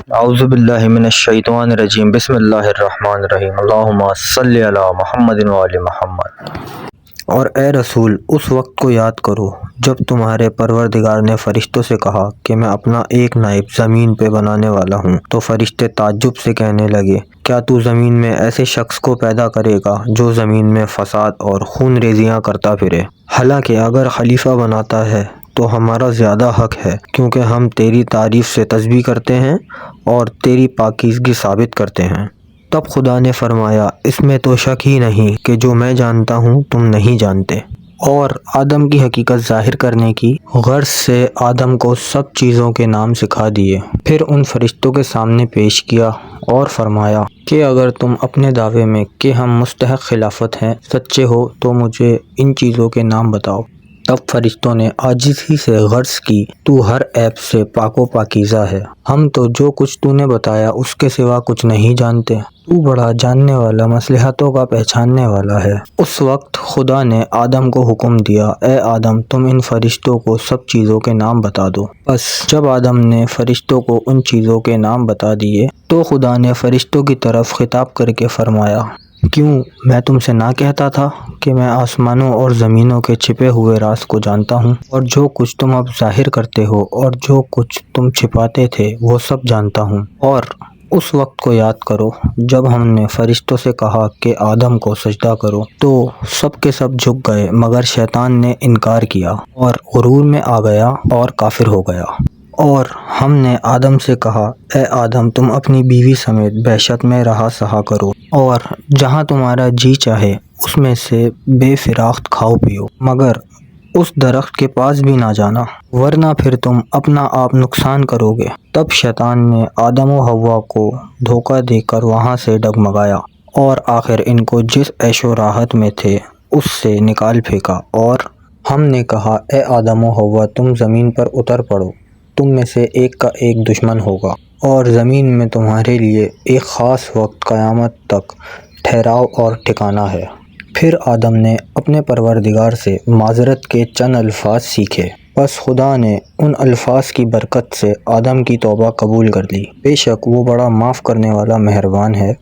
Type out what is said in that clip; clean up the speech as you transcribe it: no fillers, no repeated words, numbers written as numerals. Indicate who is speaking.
Speaker 1: اعوذ باللہ من الشیطان الرجیم بسم اللہ الرحمن الرحیم اللہم صلی علی محمد وعلی محمد۔ اور اے رسول اس وقت کو یاد کرو جب تمہارے پروردگار نے فرشتوں سے کہا کہ میں اپنا ایک نائب زمین پہ بنانے والا ہوں، تو فرشتے تعجب سے کہنے لگے کیا تو زمین میں ایسے شخص کو پیدا کرے گا جو زمین میں فساد اور خون ریزیاں کرتا پھرے؟ حالانکہ اگر خلیفہ بناتا ہے تو ہمارا زیادہ حق ہے، کیونکہ ہم تیری تعریف سے تسبیح کرتے ہیں اور تیری پاکیزگی ثابت کرتے ہیں۔ تب خدا نے فرمایا اس میں تو شک ہی نہیں کہ جو میں جانتا ہوں تم نہیں جانتے، اور آدم کی حقیقت ظاہر کرنے کی غرض سے آدم کو سب چیزوں کے نام سکھا دیے، پھر ان فرشتوں کے سامنے پیش کیا اور فرمایا کہ اگر تم اپنے دعوے میں کہ ہم مستحق خلافت ہیں سچے ہو تو مجھے ان چیزوں کے نام بتاؤ۔ تب فرشتوں نے عاجزی سے غرض کی تو ہر عیب سے پاک و پاکیزہ ہے، ہم تو جو کچھ تو نے بتایا اس کے سوا کچھ نہیں جانتے، تو بڑا جاننے والا مصلحتوں کا پہچاننے والا ہے۔ اس وقت خدا نے آدم کو حکم دیا اے آدم تم ان فرشتوں کو سب چیزوں کے نام بتا دو۔ بس جب آدم نے فرشتوں کو ان چیزوں کے نام بتا دیے تو خدا نے فرشتوں کی طرف خطاب کر کے فرمایا کیوں میں تم سے نہ کہتا تھا کہ میں آسمانوں اور زمینوں کے چھپے ہوئے راز کو جانتا ہوں، اور جو کچھ تم اب ظاہر کرتے ہو اور جو کچھ تم چھپاتے تھے وہ سب جانتا ہوں۔ اور اس وقت کو یاد کرو جب ہم نے فرشتوں سے کہا کہ آدم کو سجدہ کرو تو سب کے سب جھک گئے مگر شیطان نے انکار کیا اور غرور میں آ گیا اور کافر ہو گیا۔ اور ہم نے آدم سے کہا اے آدم تم اپنی بیوی سمیت بہشت میں رہا سہا کرو اور جہاں تمہارا جی چاہے اس میں سے بے فراخت کھاؤ پیو، مگر اس درخت کے پاس بھی نہ جانا ورنہ پھر تم اپنا آپ نقصان کرو گے۔ تب شیطان نے آدم و حوا کو دھوکہ دے کر وہاں سے ڈگمگایا اور آخر ان کو جس عیش و راحت میں تھے اس سے نکال پھینکا، اور ہم نے کہا اے آدم و حوا تم زمین پر اتر پڑو، تم میں سے ایک کا ایک دشمن ہوگا، اور زمین میں تمہارے لیے ایک خاص وقت قیامت تک ٹھہراؤ اور ٹھکانہ ہے۔ پھر آدم نے اپنے پروردگار سے معذرت کے چند الفاظ سیکھے، بس خدا نے ان الفاظ کی برکت سے آدم کی توبہ قبول کر لی، بے شک وہ بڑا معاف کرنے والا مہربان ہے۔